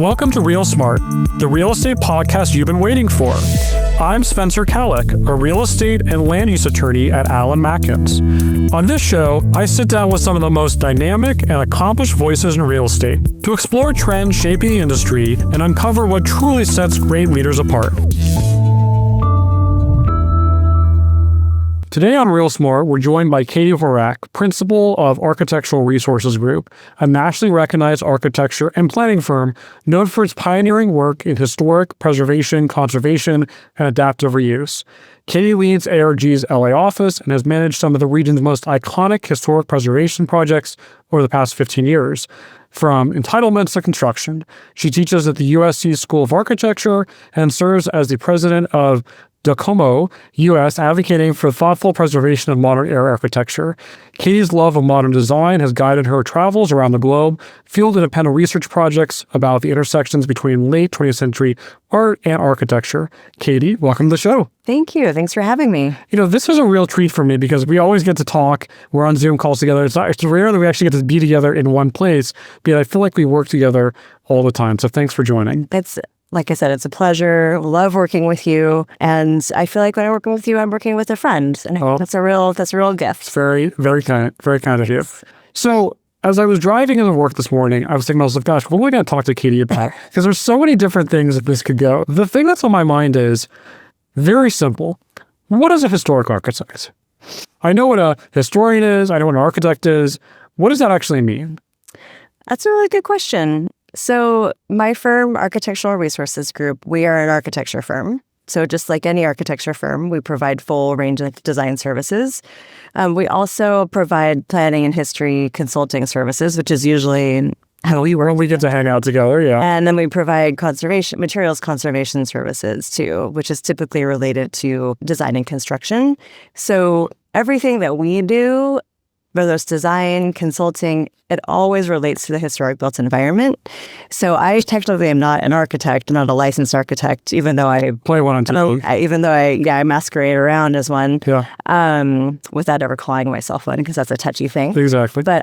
Welcome to Real Smart, the real estate podcast you've been waiting for. I'm Spencer Kallick, a real estate and land use attorney at Matkins. On this show, I sit down with some of the most dynamic and accomplished voices in real estate to explore trends shaping the industry and uncover what truly sets great leaders apart. Today on Real Smart, we're joined by Katie Horak, principal of Architectural Resources Group, a nationally recognized architecture and planning firm known for its pioneering work in historic preservation, conservation, and adaptive reuse. Katie leads ARG's LA office and has managed some of the region's most iconic historic preservation projects over the past 15 years. From entitlements to construction, she teaches at the USC School of Architecture and serves as the president of DOCOMO US, advocating for thoughtful preservation of modern-era architecture. Katie's love of modern design has guided her travels around the globe, field independent research projects about the intersections between late 20th century art and architecture. Katie, welcome to the show. Thank you. Thanks for having me. You know, this is a real treat for me because we always get to talk. We're on Zoom calls together. It's rare that we actually get to be together in one place, but I feel like we work together all the time. So thanks for joining. Like I said, it's a pleasure. Love working with you. And I feel like when I'm working with you, I'm working with a friend. And that's a real gift. It's very kind of you. So as I was driving into work this morning, I was thinking, gosh, what am I going to talk to Katie about? Because there's so many different things that this could go. The thing that's on my mind is very simple. What is a historic architect? I know what a historian is. I know what an architect is. What does that actually mean? That's a really good question. So my firm, Architectural Resources Group, we are an architecture firm. So just like any architecture firm, we provide full range of design services. We also provide planning and history consulting services, which is usually how we work. We get to hang out together, yeah. And then we provide materials conservation services too, which is typically related to design and construction. So everything that we do, whether it's design, consulting, it always relates to the historic built environment. So I technically am not an architect, I'm not a licensed architect, even though I play one on TV. Even though I masquerade around as one, yeah. Without ever calling myself one, because that's a touchy thing. Exactly. But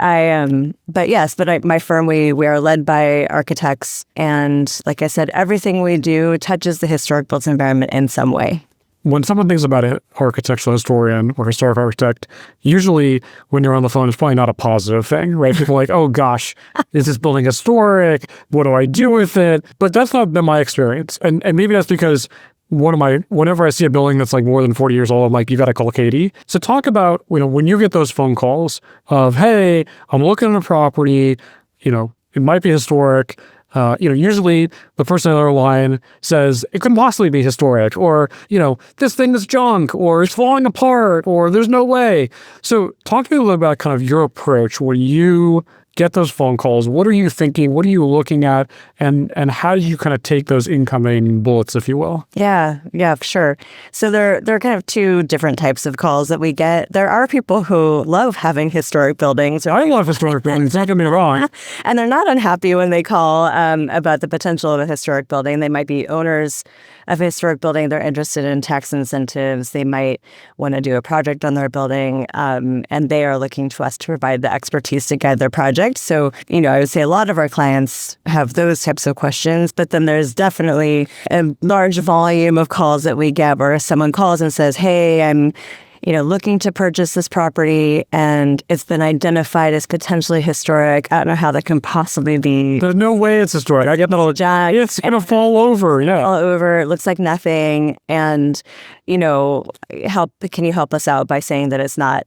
my firm, we are led by architects, and like I said, everything we do touches the historic built environment in some way. When someone thinks about an architectural historian or historic architect, usually when you're on the phone, it's probably not a positive thing, right? People are like, oh gosh, is this building historic? What do I do with it? But that's not been my experience. And maybe that's because whenever I see a building that's like more than 40 years old, I'm like, you got to call Katie. So talk about, when you get those phone calls of, hey, I'm looking at a property, it might be historic. Usually the person on the other line says it couldn't possibly be historic, or, this thing is junk, or it's falling apart, or there's no way. So talk to me a little about kind of your approach when you get those phone calls. What are you thinking? What are you looking at? And how do you kind of take those incoming bullets, if you will? Yeah, sure. So there are kind of two different types of calls that we get. There are people who love having historic buildings. I love historic buildings, don't get me wrong. And they're not unhappy when they call about the potential of a historic building. They might be owners of a historic building. They're interested in tax incentives. They might want to do a project on their building, and they are looking to us to provide the expertise to guide their project. So, I would say a lot of our clients have those types of questions, but then there's definitely a large volume of calls that we get where someone calls and says, hey, I'm looking to purchase this property and it's been identified as potentially historic. I don't know how that can possibly be. There's no way it's historic. I get that all the time. It's going to fall over. Yeah. Fall over. It looks like nothing. And, can you help us out by saying that it's not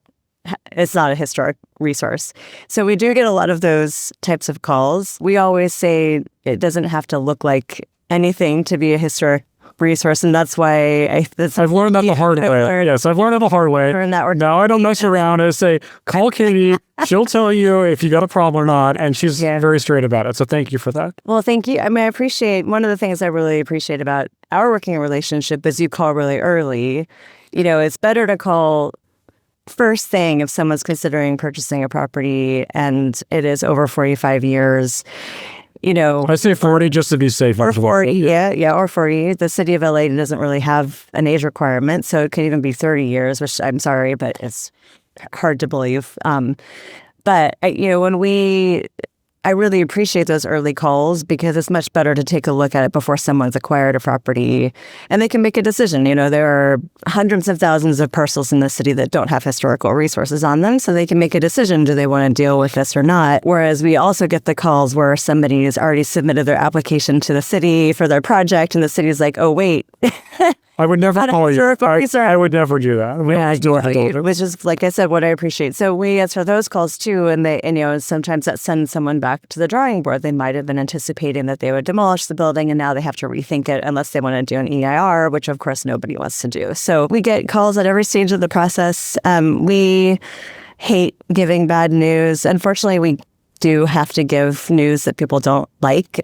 a historic resource? So we do get a lot of those types of calls. We always say it doesn't have to look like anything to be a historic resource, and that's why I've learned that the hard way. Yes, I've learned it the hard way. Now I don't mess around. I say, call Katie. She'll tell you if you got a problem or not, and she's very straight about it. So thank you for that. Well, thank you. I mean, I appreciate, one of the things I really appreciate about our working relationship is you call really early. It's better to call first thing if someone's considering purchasing a property and it is over 45 years. I say 40 just to be safe. Or 40, or 40. The city of LA doesn't really have an age requirement, so it could even be 30 years, which I'm sorry, but it's hard to believe. But when we I really appreciate those early calls because it's much better to take a look at it before someone's acquired a property and they can make a decision. There are hundreds of thousands of parcels in the city that don't have historical resources on them, so they can make a decision, do they want to deal with this or not? Whereas we also get the calls where somebody has already submitted their application to the city for their project and the city's like, oh, wait. I would never call you. I would never do that. Which is, like I said, what I appreciate. So we answer those calls too, and sometimes that sends someone back to the drawing board. They might have been anticipating that they would demolish the building, and now they have to rethink it unless they want to do an EIR, which of course nobody wants to do. So we get calls at every stage of the process. We hate giving bad news. Unfortunately, we do have to give news that people don't like,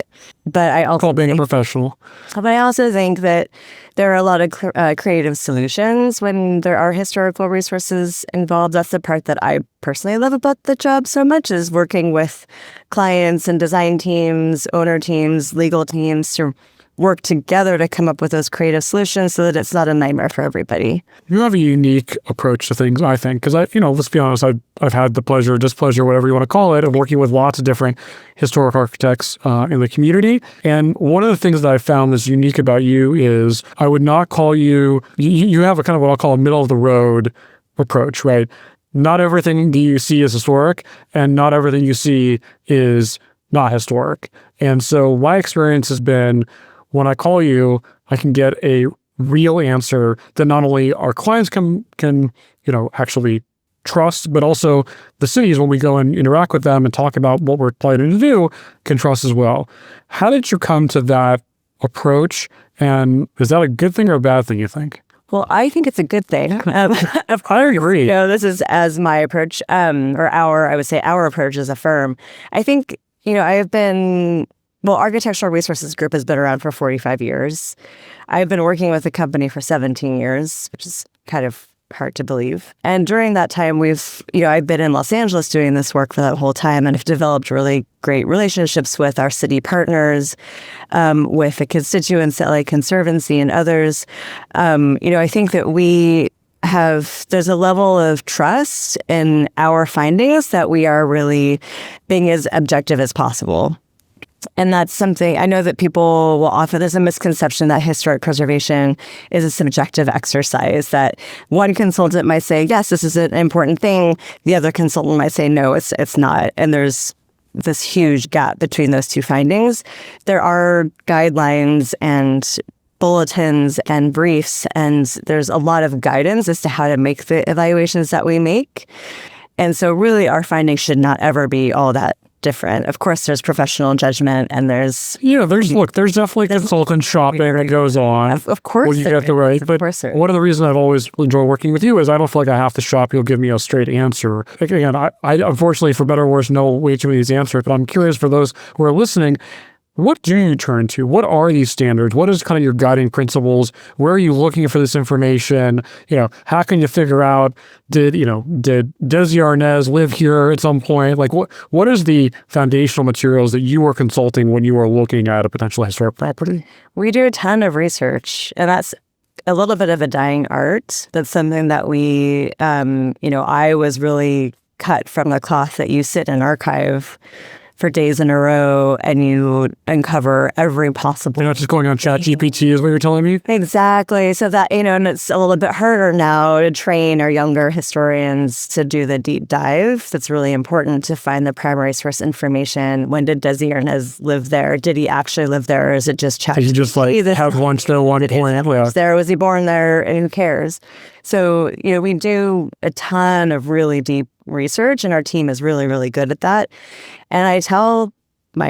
but I also call being a professional. But I also think that there are a lot of creative solutions when there are historical resources involved. That's the part that I personally love about the job so much, is working with clients and design teams, owner teams, legal teams to work together to come up with those creative solutions so that it's not a nightmare for everybody. You have a unique approach to things, I think, because let's be honest, I've had the pleasure, displeasure, whatever you want to call it, of working with lots of different historic architects in the community. And one of the things that I found that's unique about you is I would not call you have a kind of what I'll call a middle of the road approach, right? Not everything that you see is historic, and not everything you see is not historic. And so my experience has been, when I call you, I can get a real answer that not only our clients can actually trust, but also the cities, when we go and interact with them and talk about what we're planning to do, can trust as well. How did you come to that approach? And is that a good thing or a bad thing, you think? Well, I think it's a good thing. I agree. This is as my approach, I would say our approach as a firm. I think, Architectural Resources Group has been around for 45 years. I've been working with the company for 17 years, which is kind of hard to believe. And during that time, I've been in Los Angeles doing this work for that whole time, and have developed really great relationships with our city partners, with the constituents, LA Conservancy, and others. I think that there's a level of trust in our findings that we are really being as objective as possible. And that's something I know that people will often, there's a misconception that historic preservation is a subjective exercise, that one consultant might say, yes, this is an important thing. The other consultant might say, no, it's not. And there's this huge gap between those two findings. There are guidelines and bulletins and briefs, and there's a lot of guidance as to how to make the evaluations that we make. And so really our findings should not ever be all that different. Of course, there's professional judgment, and there's definitely consultant shopping that goes on. Of course, when you get the right. But one of the reasons I've always enjoyed working with you is I don't feel like I have to shop. You'll give me a straight answer. Again, I unfortunately, for better or worse, know way too many of these answers. But I'm curious, for those who are listening, what do you turn to? What are these standards? What is kind of your guiding principles? Where are you looking for this information? How can you figure out, did Desi Arnaz live here at some point? Like, what is the foundational materials that you were consulting when you were looking at a potential historic property? We do a ton of research, and that's a little bit of a dying art. That's something that I was really cut from the cloth, that you sit in an archive for days in a row and you uncover every possible. You're not just going on ChatGPT is what you're telling me? Exactly. So that, and it's a little bit harder now to train our younger historians to do the deep dive. That's really important, to find the primary source information. When did Desi Arnaz live there? Did he actually live there? Or is it just ChatGPT? Did he just have lunch there one point? Was he born there? And who cares? So, we do a ton of really deep research, and our team is really, really good at that. And I tell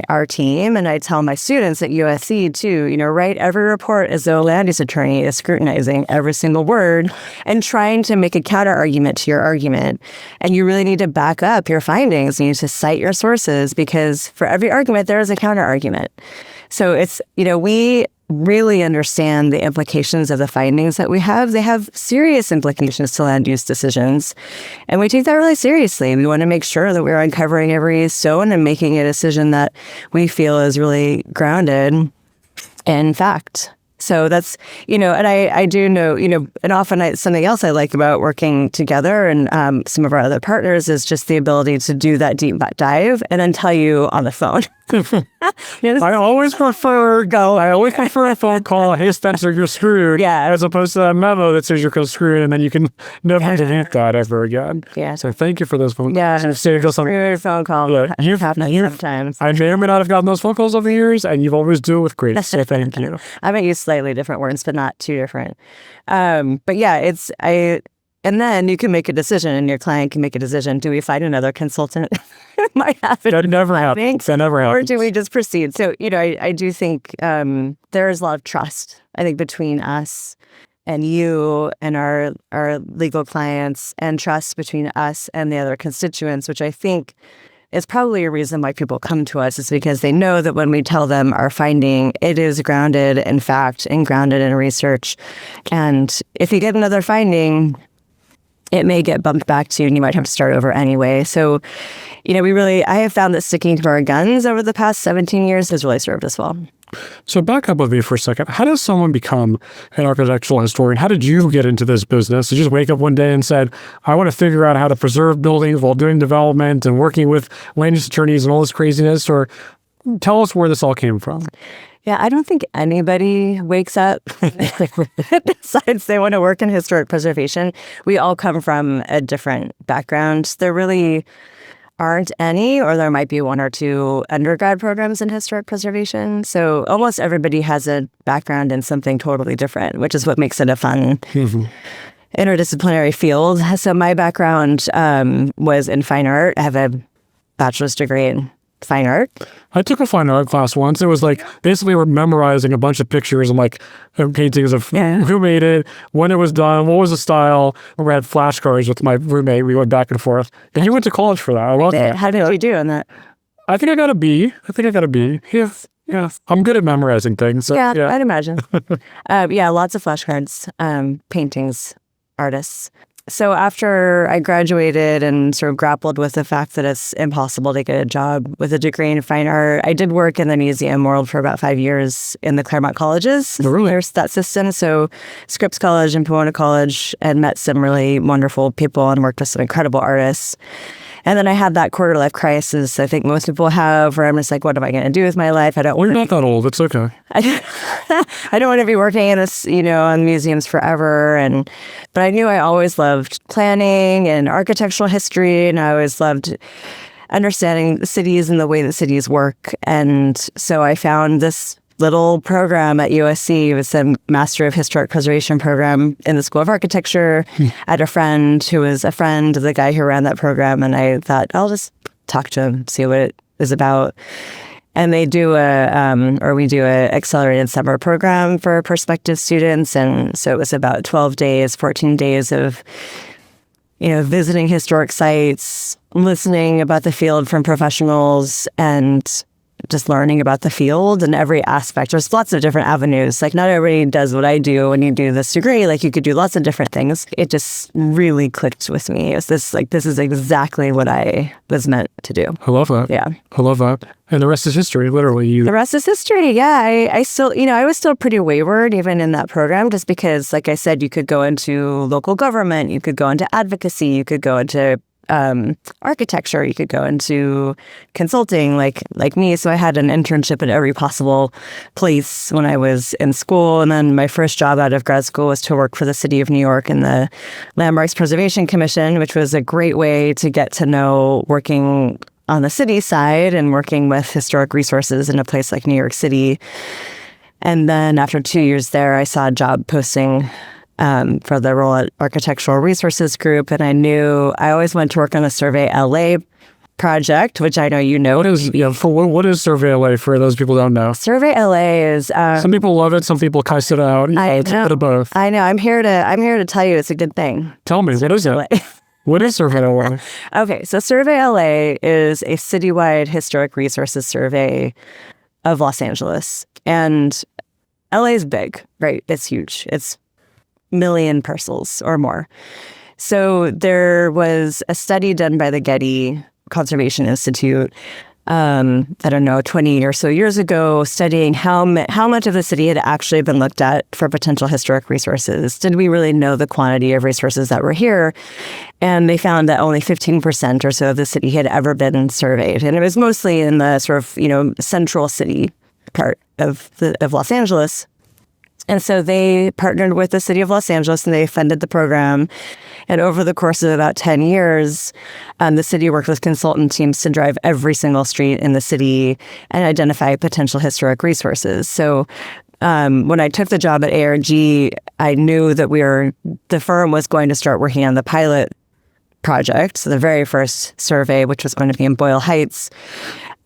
our team, and I tell my students at USC too, write every report as though a land use attorney is scrutinizing every single word and trying to make a counter argument to your argument. And you really need to back up your findings. You need to cite your sources, because for every argument, there is a counter argument. So it's, we really understand the implications of the findings that we have. They have serious implications to land use decisions, and we take that really seriously. We want to make sure that we're uncovering every stone and making a decision that we feel is really grounded in fact. So that's, and I do know, and often something else I like about working together and some of our other partners is just the ability to do that deep dive and then tell you on the phone. I always prefer a phone call. Hey, Spencer, you're screwed. Yeah. As opposed to a memo that says you're screwed, and then you can never delete that ever again. Yeah. So thank you for those phone calls. Yeah. Screwed phone call. Yeah. You've had sometimes. I may or may not have gotten those phone calls over the years, and you've always do it with grace. So thank you. I might use slightly different words, but not too different. But yeah, and then you can make a decision, and your client can make a decision. Do we find another consultant? It might happen. That never happens. That never happens. Or do we just proceed? So, I do think there is a lot of trust, I think, between us and you and our legal clients, and trust between us and the other constituents, which I think is probably a reason why people come to us, is because they know that when we tell them our finding, it is grounded in fact and grounded in research. And if you get another finding, it may get bumped back to you and you might have to start over anyway. So, I have found that sticking to our guns over the past 17 years has really served us well. So back up with me for a second. How does someone become an architectural historian? How did you get into this business? Did you just wake up one day and said, I want to figure out how to preserve buildings while doing development and working with land use attorneys and all this craziness? Or tell us where this all came from. Yeah, I don't think anybody wakes up decides they want to work in historic preservation. We all come from a different background. There really aren't any, or there might be one or two undergrad programs in historic preservation. So almost everybody has a background in something totally different, which is what makes it a fun interdisciplinary field. So my background was in fine art. I have a bachelor's degree in fine art. I took a fine art class once. It was like basically we're memorizing a bunch of pictures and like paintings of who made it, when it was done, what was the style. We had flashcards with my roommate. We went back and forth. And he went to college for that. How did you do on that? I think I got a B. Yeah. I'm good at memorizing things. So, yeah, I'd imagine. Lots of flashcards, paintings, artists. So after I graduated and sort of grappled with the fact that it's impossible to get a job with a degree in fine art, I did work in the museum world for about 5 years in the Claremont colleges. Really? There's that system. So Scripps College and Pomona College, and met some really wonderful people and worked with some incredible artists. And then I had that quarter life crisis I think most people have, where I'm just like, what am I going to do with my life? You're not that old. It's okay. I don't want to be working in this, on museums forever. But I knew I always loved planning and architectural history, and I always loved understanding the cities and the way that cities work. And so I found this little program at USC. It was a Master of Historic Preservation program in the School of Architecture. I had a friend who was a friend of the guy who ran that program, and I thought, I'll just talk to him, see what it is about. And they do we do a accelerated summer program for prospective students. And so it was about 12 days, 14 days of, visiting historic sites, listening about the field from professionals, and just learning about the field and every aspect. There's lots of different avenues. Like, not everybody does what I do when you do this degree. Like, you could do lots of different things. It just really clicked with me. It's this is exactly what I was meant to do. I love that. Yeah. I love that. And the rest is history, literally. The rest is history. Yeah. I still, I was still pretty wayward even in that program, just because, like I said, you could go into local government, you could go into advocacy, you could go into architecture, you could go into consulting like me. So I had an internship at every possible place when I was in school. And then my first job out of grad school was to work for the city of New York in the Landmarks Preservation Commission, which was a great way to get to know working on the city side and working with historic resources in a place like New York City. And then after 2 years there, I saw a job posting for the role at Architectural Resources Group. And I knew I always wanted to work on the SurveyLA project, which I know you know. What is SurveyLA for those people who don't know? SurveyLA is... some people love it, some people cuss it out. I know. A bit of both. I know. I'm here to tell you it's a good thing. Tell me, what is it? What is SurveyLA? Okay, so SurveyLA is a citywide historic resources survey of Los Angeles. And LA is big, right? It's huge. It's million parcels or more. So there was a study done by the Getty Conservation Institute I don't know, 20 or so years ago, studying how much of the city had actually been looked at for potential historic resources. Did we really know the quantity of resources that were here? And they found that only 15% or so of the city had ever been surveyed. And it was mostly in the sort of, central city part of Los Angeles. And so they partnered with the city of Los Angeles and they funded the program. And over the course of about 10 years, the city worked with consultant teams to drive every single street in the city and identify potential historic resources. So when I took the job at ARG, I knew that the firm was going to start working on the pilot project. So the very first survey, which was going to be in Boyle Heights.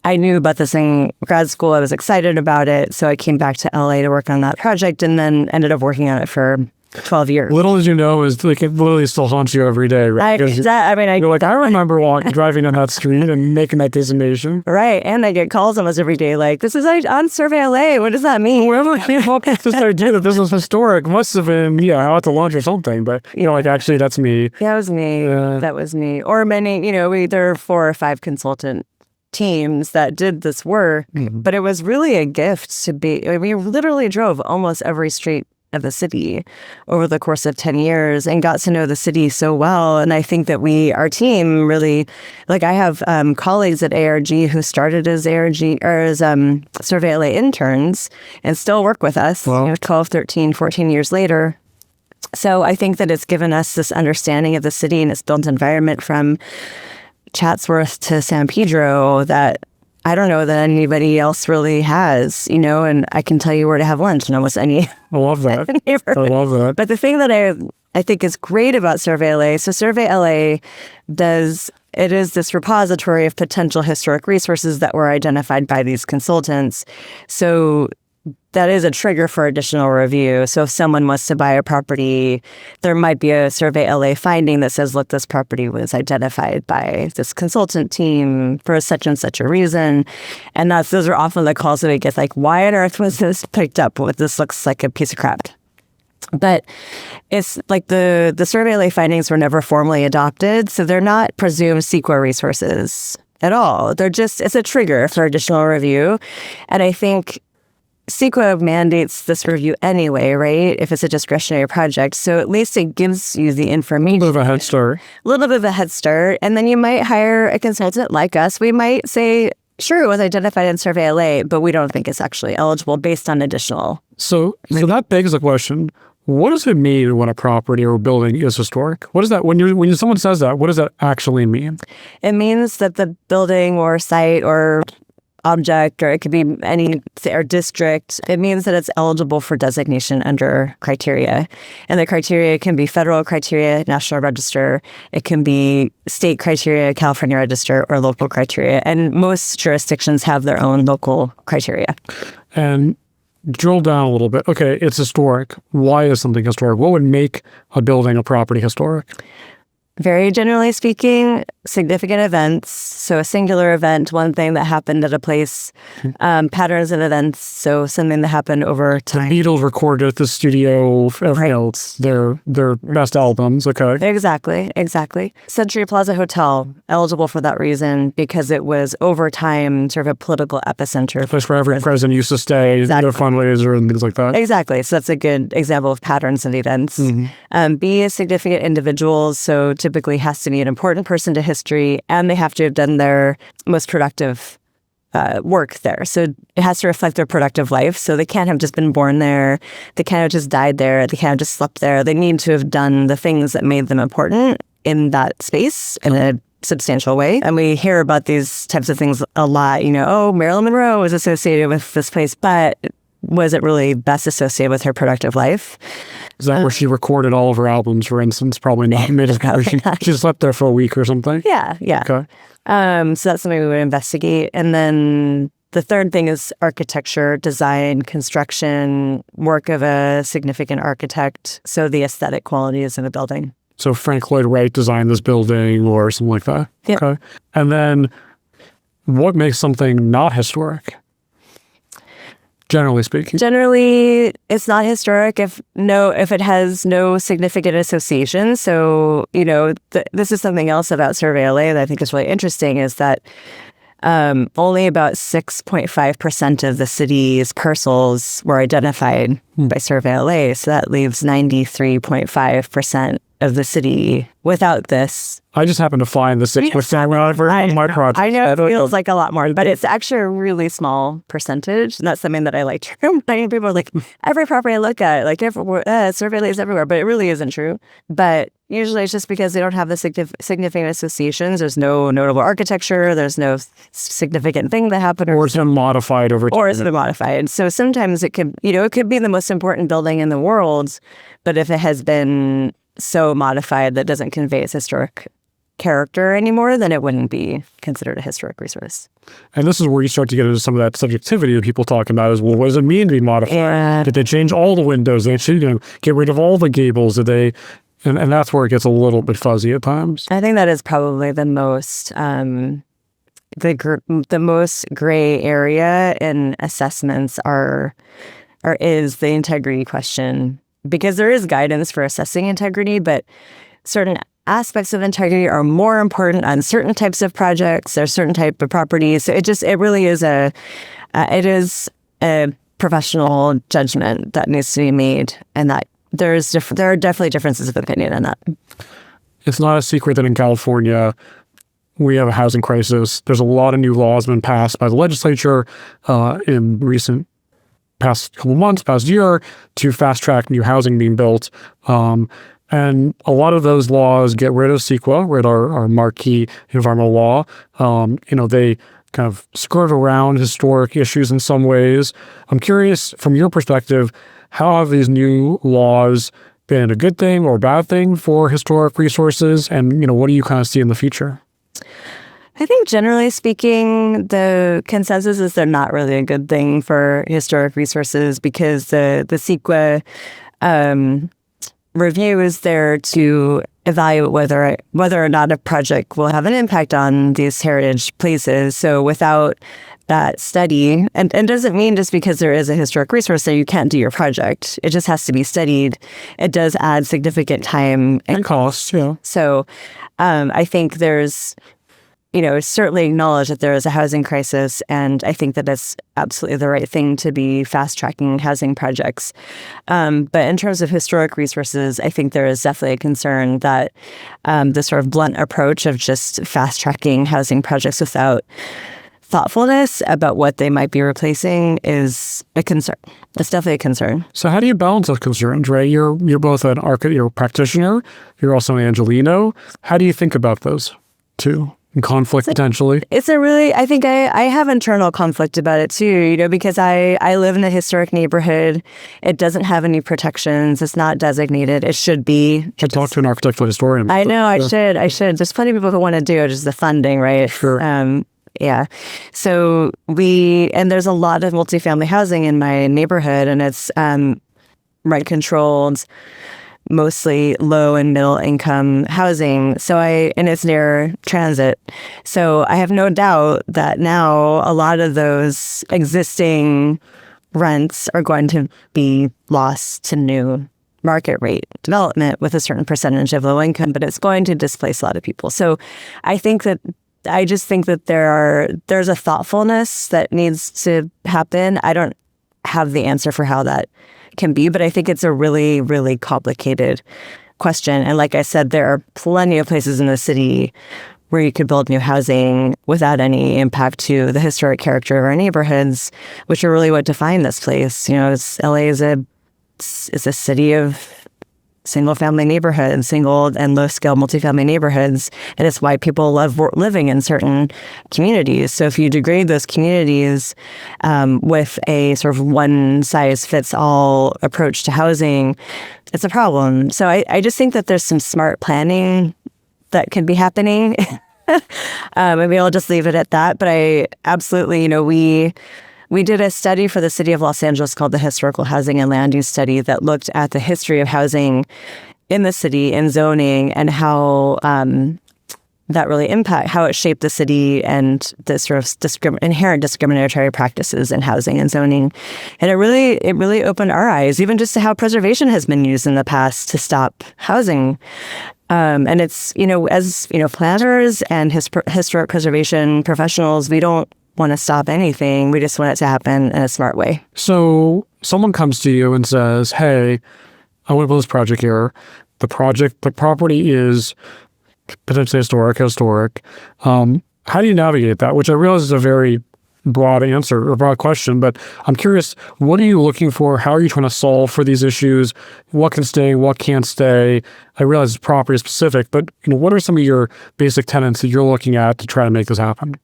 I knew about this in grad school. I was excited about it. So I came back to LA to work on that project and then ended up working on it for 12 years. Little as you know is like it literally still haunts you every day, right? You're like, I remember driving on that street and making that designation. Right. And I get calls almost every day like, this is on SurveyLA. What does that mean? Whoever came up with this idea that this was historic must have been, out to lunch or something. But, actually that's me. That was me. That was me. Or many, there are 4 or 5 consultant teams that did this work, but it was really a gift to be. We literally drove almost every street of the city over the course of 10 years and got to know the city so well. And I think that our team really, I have colleagues at ARG who started as SurveyLA interns and still work with us 12, 13, 14 years later. So I think that it's given us this understanding of the city and its built environment from Chatsworth to San Pedro that I don't know that anybody else really has, and I can tell you where to have lunch in almost any. I love that. I love that. But the thing that I think is great about SurveyLA, so SurveyLA it is this repository of potential historic resources that were identified by these consultants. So that is a trigger for additional review. So if someone wants to buy a property, there might be a SurveyLA finding that says, look, this property was identified by this consultant team for such and such a reason. And those are often the calls that we get, like, why on earth was this picked up? This looks like a piece of crap. But it's like the SurveyLA findings were never formally adopted, so they're not presumed CEQA resources at all. It's a trigger for additional review. And I think CEQA mandates this review anyway, right? If it's a discretionary project. So at least it gives you the information. A little bit of a head start. A little bit of a head start. And then you might hire a consultant like us. We might say, sure, it was identified in SurveyLA, but we don't think it's actually eligible based on additional. So that begs the question, what does it mean when a property or building is historic? What is that? When someone says that, what does that actually mean? It means that the building or site or object, or it could be or district, it means that it's eligible for designation under criteria. And the criteria can be federal criteria, National Register. It can be state criteria, California Register, or local criteria. And most jurisdictions have their own local criteria. And drill down a little bit. Okay, it's historic. Why is something historic? What would make a building, a property historic? Very generally speaking, significant events. So a singular event, one thing that happened at a place, patterns of events. So something that happened over time. The Beatles recorded at the studio of their best albums. Okay. Exactly. Century Plaza Hotel, eligible for that reason because it was over time sort of a political epicenter. A place where every president used to stay, their fundraiser and things like that. Exactly. So that's a good example of patterns of events. B is significant individuals. So typically has to be an important person to history, and they have to have done their most productive work there. So it has to reflect their productive life. So they can't have just been born there. They can't have just died there. They can't have just slept there. They need to have done the things that made them important in that space in a substantial way. And we hear about these types of things a lot. Marilyn Monroe was associated with this place, but was it really best associated with her productive life? Is that where she recorded all of her albums, for instance? Probably not. She slept there for a week or something? Yeah. Okay. So that's something we would investigate. And then the third thing is architecture, design, construction, work of a significant architect. So the aesthetic qualities of a building. So Frank Lloyd Wright designed this building or something like that? Yep. Okay. And then what makes something not historic? Generally speaking. Generally, it's not historic if it has no significant association. So, this is something else about SurveyLA that I think is really interesting is that only about 6.5% of the city's parcels were identified by SurveyLA. So that leaves 93.5% of the city without this. I just happened to find the 6% for my project. I know it feels like a lot more, but it's actually a really small percentage. And that's something that I like to remind people are like, every property I look at, like SurveyLA is everywhere, but it really isn't true. But usually it's just because they don't have the significant associations. There's no notable architecture. There's no significant thing that happened. Or it's been modified over time. Or it's been modified. So sometimes it could be the most important building in the world, but if it has been so modified that doesn't convey its historic character anymore, then it wouldn't be considered a historic resource. And this is where you start to get into some of that subjectivity that people talk about is, well, what does it mean to be modified? Did they change all the windows? They should, get rid of all the gables? Did they? And that's where it gets a little bit fuzzy at times. I think that is probably the most the most gray area in assessments is the integrity question, because there is guidance for assessing integrity, but certain aspects of integrity are more important on certain types of projects. There's certain type of properties. So it really is a professional judgment that needs to be made, and that there are definitely differences of opinion on that. It's not a secret that in California, we have a housing crisis. There's a lot of new laws been passed by the legislature in recent past couple months, past year, to fast track new housing being built. And a lot of those laws get rid of CEQA, rid our marquee environmental law. They kind of skirt around historic issues in some ways. I'm curious, from your perspective, how have these new laws been a good thing or a bad thing for historic resources? And, what do you kind of see in the future? I think generally speaking, the consensus is they're not really a good thing for historic resources, because the CEQA review is there to evaluate whether or not a project will have an impact on these heritage places. So without that study, and doesn't mean just because there is a historic resource that you can't do your project. It just has to be studied. It does add significant time and costs. Yeah. So I think there's certainly acknowledge that there is a housing crisis, and I think that it's absolutely the right thing to be fast-tracking housing projects. But in terms of historic resources, I think there is definitely a concern that the sort of blunt approach of just fast-tracking housing projects without thoughtfulness about what they might be replacing is a concern. It's definitely a concern. So how do you balance those concerns, Ray? You're both an you're a practitioner. You're also an Angelino. How do you think about those two? Conflict potentially? I think I have internal conflict about it too, because I live in a historic neighborhood. It doesn't have any protections. It's not designated. It should be. I talk to an architectural historian. I know, I should. There's plenty of people who want to do it, just the funding, right? Sure. Yeah. So there's a lot of multifamily housing in my neighborhood, and it's rent controlled, mostly low and middle income housing. And it's near transit. So I have no doubt that now a lot of those existing rents are going to be lost to new market rate development with a certain percentage of low income, but it's going to displace a lot of people. So I just think that there's a thoughtfulness that needs to happen. I don't have the answer for how that can be, but I think it's a really, really complicated question. And like I said, there are plenty of places in the city where you could build new housing without any impact to the historic character of our neighborhoods, which are really what define this place. LA is a city of single-family neighborhoods, single and low-scale multifamily neighborhoods, and it's why people love living in certain communities. So if you degrade those communities with a sort of one-size-fits-all approach to housing, it's a problem. So I just think that there's some smart planning that could be happening. Maybe I'll just leave it at that. But I absolutely, we did a study for the city of Los Angeles called the Historical Housing and Land Use Study that looked at the history of housing in the city and zoning, and how that really how it shaped the city and the sort of inherent discriminatory practices in housing and zoning. And it really opened our eyes, even just to how preservation has been used in the past to stop housing. And it's, as, planners and historic preservation professionals, we don't want to stop anything. We just want it to happen in a smart way. So someone comes to you and says, hey, I want to build this project here. The property is potentially historic. How do you navigate that? Which I realize is a very broad answer or broad question, but I'm curious, what are you looking for? How are you trying to solve for these issues? What can stay? What can't stay? I realize it's property specific, but what are some of your basic tenets that you're looking at to try to make this happen?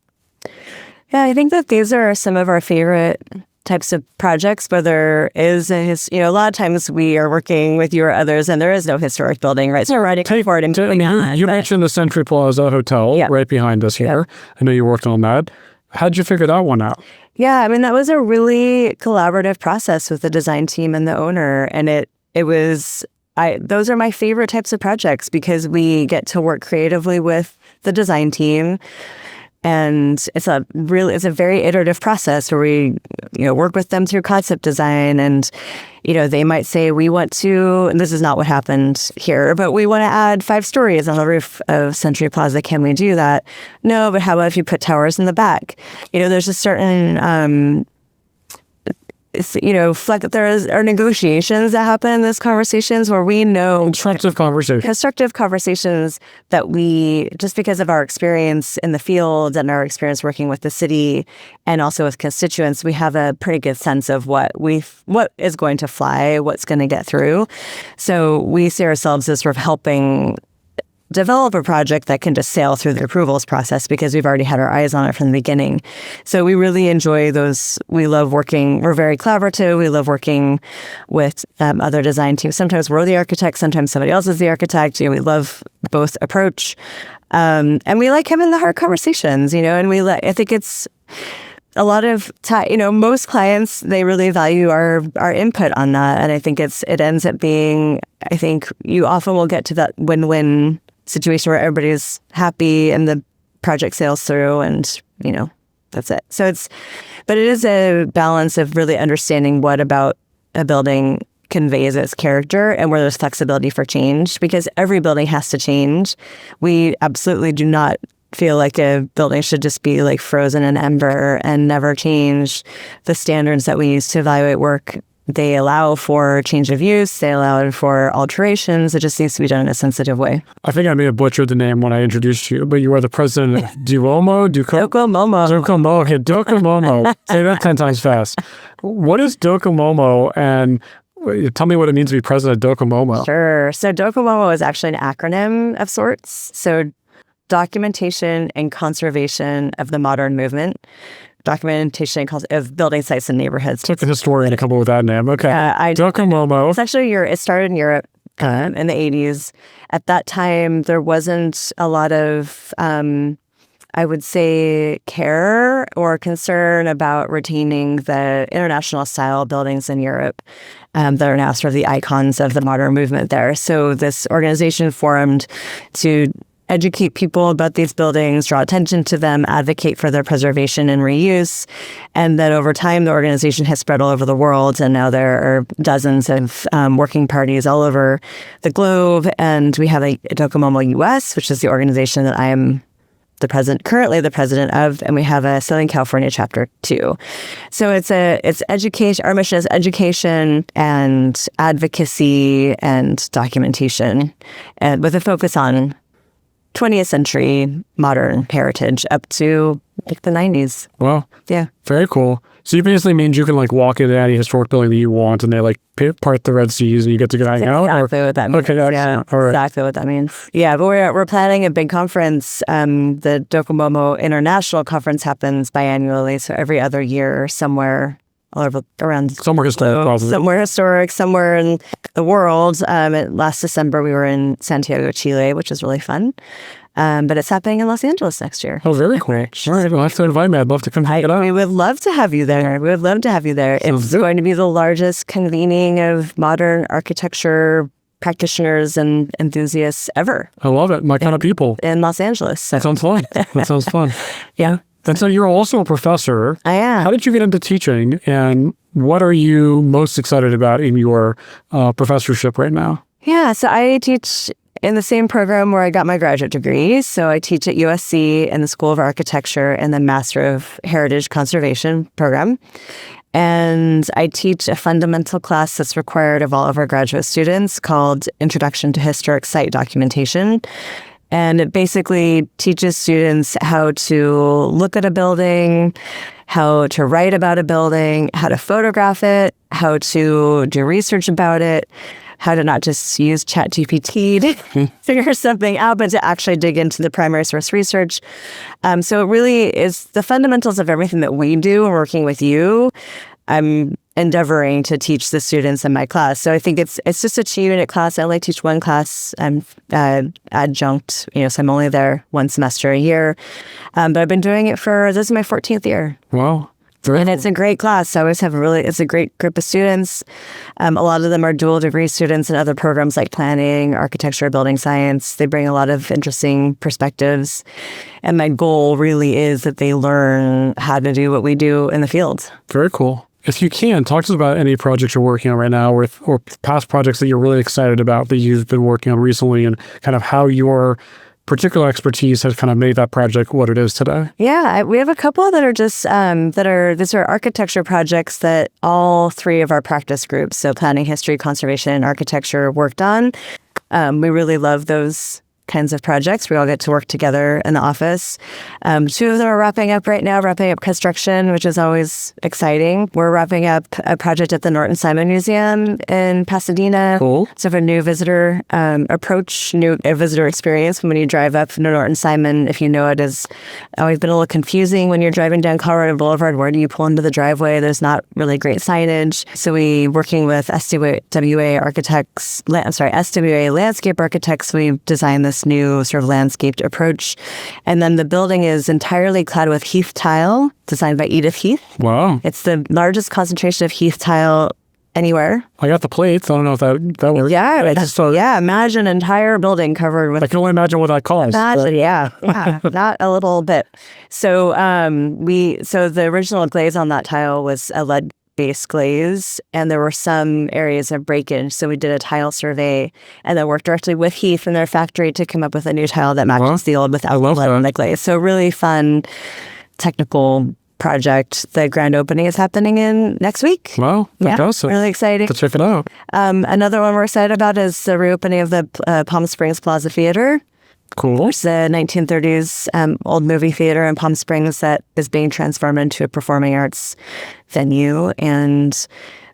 Yeah, I think that these are some of our favorite types of projects where there is a lot of times we are working with you or others and there is no historic building, right? So we're writing for it. You mentioned the Century Plaza Hotel right behind us here. I know you worked on that. How'd you figure that one out? Yeah, that was a really collaborative process with the design team and the owner. And those are my favorite types of projects because we get to work creatively with the design team. And it's a very iterative process where we, work with them through concept design. And, they might say, we want to, and this is not what happened here, but we want to add 5 stories on the roof of Century Plaza. Can we do that? No, but how about if you put towers in the back? There's a certain, there are negotiations that happen in those conversations where we know constructive conversations that we, just because of our experience in the field and our experience working with the city and also with constituents, we have a pretty good sense of what is going to fly, what's going to get through. So we see ourselves as sort of helping develop a project that can just sail through the approvals process because we've already had our eyes on it from the beginning. So we really enjoy those. We love working. We're very collaborative. We love working with other design teams. Sometimes we're the architect. Sometimes somebody else is the architect. We love both approach. And we like having the hard conversations, and I think it's a lot of time, most clients, they really value our input on that. And I think it ends up being, I think you often will get to that win-win situation where everybody's happy and the project sails through and, that's it. But it is a balance of really understanding what about a building conveys its character and where there's flexibility for change because every building has to change. We absolutely do not feel like a building should just be like frozen in ember and never change. The standards that we use to evaluate work, they allow for change of use, they allow for alterations. It just needs to be done in a sensitive way. I think I may have butchered the name when I introduced you, but you are the president of Docomomo. Say that 10 times fast. What is Docomomo, and tell me what it means to be president of Docomomo. Sure. So Docomomo is actually an acronym of sorts. So Documentation and Conservation of the Modern Movement. Documentation of building sites and neighborhoods. Took a historian to come up with that name. Okay. Docomomo. It's actually it started in Europe in the 80s. At that time, there wasn't a lot of, I would say, care or concern about retaining the international style buildings in Europe that are now sort of the icons of the modern movement there. So this organization formed to educate people about these buildings, draw attention to them, advocate for their preservation and reuse. And then over time, the organization has spread all over the world. And now there are dozens of working parties all over the globe. And we have a Docomomo US, which is the organization that I am currently the president of, and we have a Southern California chapter too. So it's education. Our mission is education and advocacy and documentation, and with a focus on 20th century modern heritage up to like the 90s. Wow. Yeah. Very cool. So it basically means you can walk into any historic building that you want and they part the Red Seas and you get to go hang out? Exactly what that means. Okay. Yeah, all right. Exactly what that means. Yeah, but we're planning a big conference. The Docomomo International Conference happens biannually, so every other year somewhere all over around somewhere historic, somewhere in the world. Last December we were in Santiago, Chile, which was really fun. But it's happening in Los Angeles next year. Oh, very cool. All right, we'll have to invite me. I'd love to come check it out. We would love to have you there. It's going to be the largest convening of modern architecture practitioners and enthusiasts ever. I love it. My kind of people. In Los Angeles. So. That sounds fun. That sounds fun. Yeah. And so you're also a professor. I am. How did you get into teaching, and what are you most excited about in your professorship right now? Yeah, so I teach in the same program where I got my graduate degree. So I teach at USC in the School of Architecture and the Master of Heritage Conservation program. And I teach a fundamental class that's required of all of our graduate students called Introduction to Historic Site Documentation. And it basically teaches students how to look at a building, how to write about a building, how to photograph it, how to do research about it, how to not just use ChatGPT to figure something out, but to actually dig into the primary source research. So it really is the fundamentals of everything that we do working with you. I'm endeavoring to teach the students in my class. So I think it's just a 2-unit class. I only teach one class. I'm adjunct, so I'm only there one semester a year. But I've been doing it this is my 14th year. Wow. And it's a great class. I always have it's a great group of students. A lot of them are dual degree students in other programs like planning, architecture, building science. They bring a lot of interesting perspectives. And my goal really is that they learn how to do what we do in the field. Very cool. If you can, talk to us about any projects you're working on right now or past projects that you're really excited about that you've been working on recently and kind of how your particular expertise has kind of made that project what it is today. Yeah, we have a couple that are just, these are architecture projects that all 3 of our practice groups, so planning, history, conservation, and architecture worked on. We really love those kinds of projects. We all get to work together in the office. 2 of them are wrapping up right now, wrapping up construction, which is always exciting. We're wrapping up a project at the Norton Simon Museum in Pasadena. Cool. Sort of a new visitor approach, a visitor experience. When you drive up to Norton Simon, if you know it, has always been a little confusing when you're driving down Colorado Boulevard. Where do you pull into the driveway? There's not really great signage. So we, working with SWA landscape architects, we designed this new sort of landscaped approach. And then the building is entirely clad with heath tile, designed by Edith Heath. Wow. It's the largest concentration of heath tile anywhere. I got the plates. I don't know if that works. Yeah, imagine an entire building covered with... I can only imagine what that costs. Yeah, not a little bit. So the original glaze on that tile was a lead-based glaze, and there were some areas of breakage. So we did a tile survey and then worked directly with Heath in their factory to come up with a new tile that matches the old without lead on the glaze. So really fun technical project. The grand opening is happening in next week. Wow, fantastic. Yeah, really exciting. To check it out. Another one we're excited about is the reopening of the Palm Springs Plaza Theater. Cool. It's a 1930s old movie theater in Palm Springs that is being transformed into a performing arts venue. And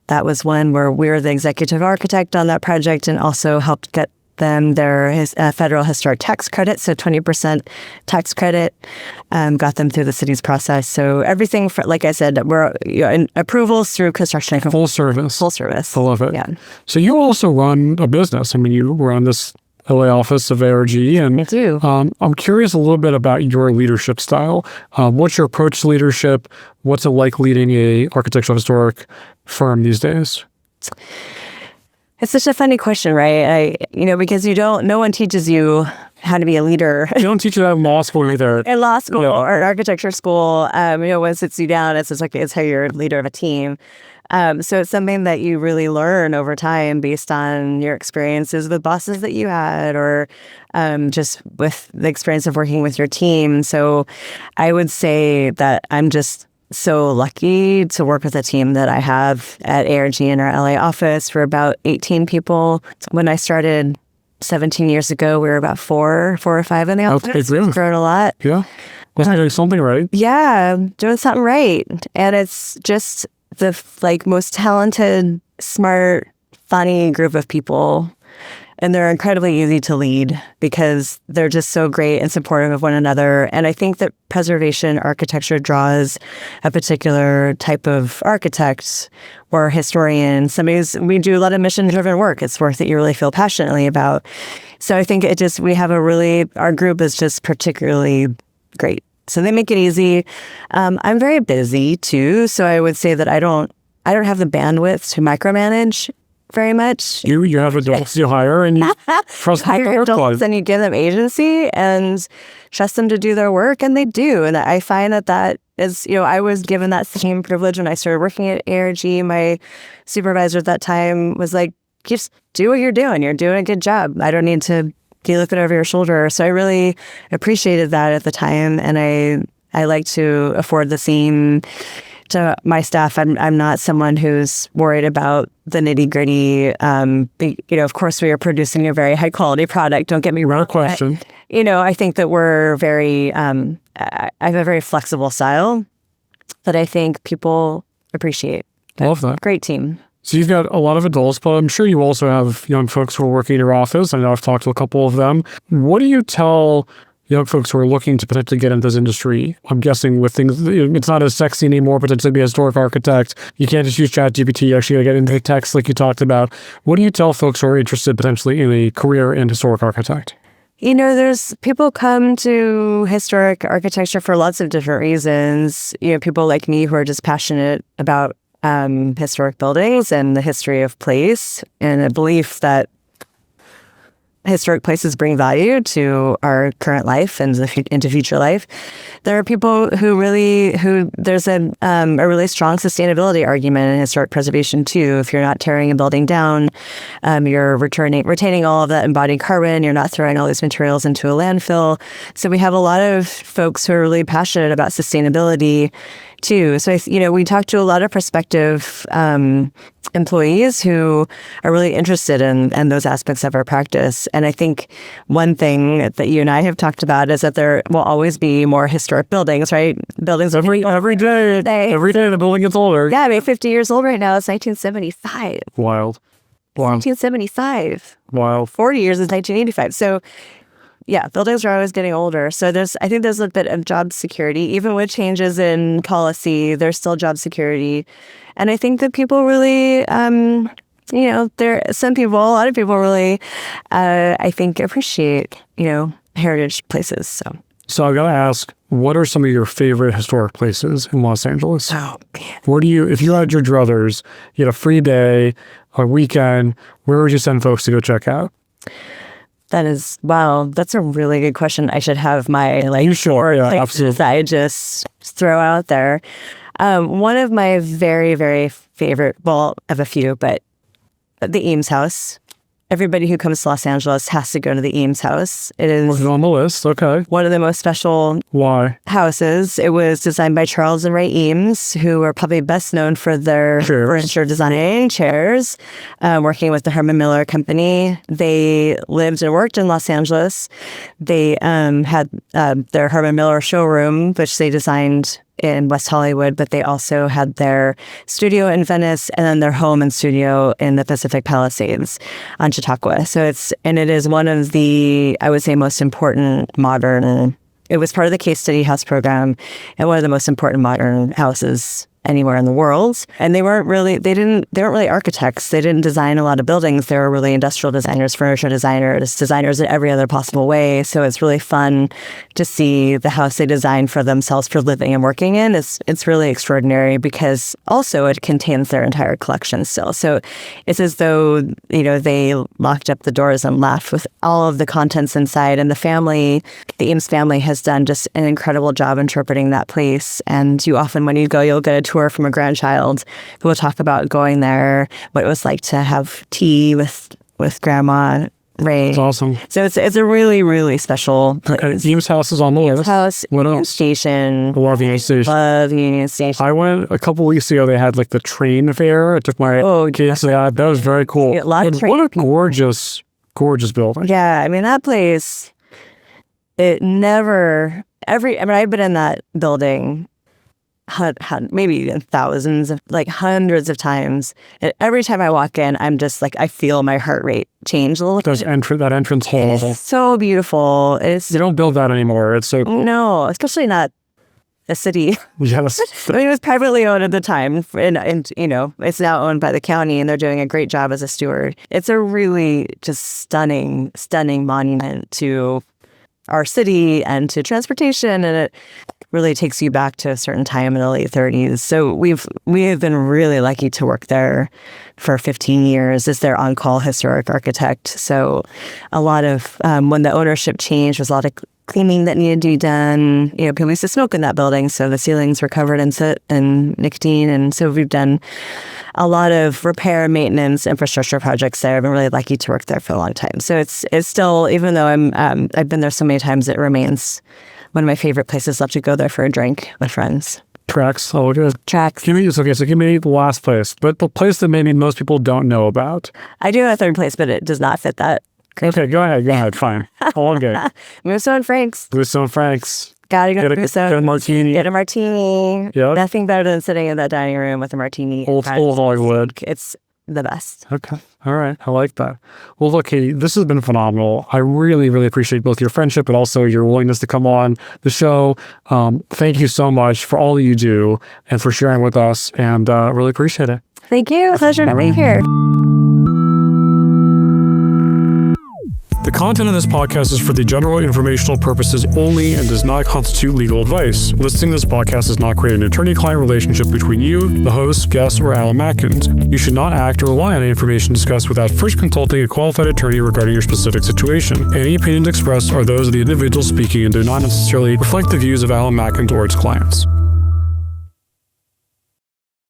that was one where we were the executive architect on that project and also helped get them their federal historic tax credit, so 20% tax credit, got them through the city's process. So everything, like I said, we're in approvals through construction. Full service. Full service. I love it. Yeah. So you also run a business. I mean, you run this LA office of ARG, and I do. I'm curious a little bit about your leadership style. What's your approach to leadership? What's it like leading a architectural historic firm these days? It's such a funny question, right? Because no one teaches you how to be a leader. You don't teach you that in law school either. In law school or in architecture school, when it sits you down, it's how you're a leader of a team. So it's something that you really learn over time based on your experiences with bosses that you had or just with the experience of working with your team. So I would say that I'm just so lucky to work with a team that I have at ARG in our LA office. We're about 18 people. When I started 17 years ago, we were about four or five in the office. It's really grown a lot. Yeah. Was I doing something right? Yeah, doing something right. And it's just the most talented, smart, funny group of people. And they're incredibly easy to lead because they're just so great and supportive of one another. And I think that preservation architecture draws a particular type of architect or historian. We do a lot of mission-driven work. It's work that you really feel passionately about. So I think our group is just particularly great. So they make it easy. I'm very busy too. So I would say that I don't have the bandwidth to micromanage very much. You have adults you hire and you trust them to work adults and you give them agency and trust them to do their work, and they do. And I find that is, I was given that same privilege when I started working at ARG. My supervisor at that time was like, just do what you're doing. You're doing a good job. I don't need to you looking over your shoulder? So I really appreciated that at the time, and I like to afford the same to my staff. I'm not someone who's worried about the nitty gritty. Of course, we are producing a very high quality product. Don't get me wrong. Question. I think that we're very. I have a very flexible style that I think people appreciate. Love that. Great team. So you've got a lot of adults, but I'm sure you also have young folks who are working in your office. I know I've talked to a couple of them. What do you tell young folks who are looking to potentially get into this industry? I'm guessing with things, it's not as sexy anymore, potentially be a historic architect. You can't just use ChatGPT. You actually got to get into text like you talked about. What do you tell folks who are interested potentially in a career in historic architect? There's people come to historic architecture for lots of different reasons. People like me who are just passionate about historic buildings and the history of place, and a belief that historic places bring value to our current life and into future life. There are people who there's a really strong sustainability argument in historic preservation too. If you're not tearing a building down, you're retaining all of that embodied carbon, you're not throwing all these materials into a landfill. So we have a lot of folks who are really passionate about sustainability too. So, we talk to a lot of prospective employees who are really interested in those aspects of our practice. And I think one thing that you and I have talked about is that there will always be more historic buildings, right? Buildings every day the building gets older. Yeah, 50 years old right now. It's 1975. Wild. 1975. Wild. 40 years is 1985. So, yeah, buildings are always getting older. So I think there's a bit of job security. Even with changes in policy, there's still job security. And I think that people really, a lot of people really, I think, appreciate, heritage places. So I got to ask, what are some of your favorite historic places in Los Angeles? Oh, man. If you had your druthers, you had a free day, a weekend, where would you send folks to go check out? That's a really good question. I should have my absolutely. I just throw out there. One of my very, very favorite, I have a few, but the Eames House. Everybody who comes to Los Angeles has to go to the Eames House. It is on the list. Okay. One of the most special houses. It was designed by Charles and Ray Eames, who are probably best known for their furniture designing chairs, working with the Herman Miller Company. They lived and worked in Los Angeles. They had their Herman Miller showroom, which they designed in West Hollywood, but they also had their studio in Venice and then their home and studio in the Pacific Palisades on Chautauqua. So it is one of the, I would say, most important modern, it was part of the Case Study House program and one of the most important modern houses anywhere in the world. And they weren't really architects. They didn't design a lot of buildings. They were really industrial designers, furniture designers in every other possible way. So it's really fun to see the house they designed for themselves for living and working in. It's really extraordinary because also it contains their entire collection still. So it's as though, they locked up the doors and left with all of the contents inside. And the Eames family has done just an incredible job interpreting that place. And when you go, you'll get a tour from a grandchild who will talk about going there, what it was like to have tea with Grandma Ray. That's awesome. So it's a really, really special place. Okay, Eames House is on the list. House, what Union else? Station. Love Union Station. Love Union Station. I went a couple weeks ago. They had the train fair. I took my kids. Yeah, that was very cool. Yeah, what a gorgeous building. Yeah, that place. I've been in that building maybe thousands of hundreds of times, and every time I walk in, I'm just I feel my heart rate change a little bit. That entrance hall, it's so beautiful. You don't build that anymore. It's so no, especially not a city. Yes. It was privately owned at the time, and it's now owned by the county, and they're doing a great job as a steward. It's a really just stunning monument to our city and to transportation, and it really takes you back to a certain time in the late 30s. So we have been really lucky to work there for 15 years as their on-call historic architect. So a lot of when the ownership changed, was a lot of cleaning that needed to be done. People used to smoke in that building, so the ceilings were covered in soot and nicotine. And so we've done a lot of repair, maintenance, infrastructure projects there. I've been really lucky to work there for a long time. So it's still, even though I've been there so many times, it remains one of my favorite places. Love to go there for a drink with friends. Tracks. Oh, good. Tracks. Give me the last place, but the place that maybe most people don't know about. I do have a third place, but it does not fit that. Okay, go ahead. Fine. Hold on, game. Musso and Frank's. Musso and Frank's. Gotta go to Musso. Get a martini. Get a martini. Yep. Nothing better than sitting in that dining room with a martini. Old Hollywood. It's the best. Okay. All right. I like that. Well, look, Katie, this has been phenomenal. I really, really appreciate both your friendship but also your willingness to come on the show. Thank you so much for all that you do and for sharing with us, and really appreciate it. Thank you. Pleasure to be here. The content of this podcast is for the general informational purposes only and does not constitute legal advice. Listening to this podcast does not create an attorney-client relationship between you, the host, guest, or Alan Matkins. You should not act or rely on any information discussed without first consulting a qualified attorney regarding your specific situation. Any opinions expressed are those of the individual speaking and do not necessarily reflect the views of Alan Matkins or its clients.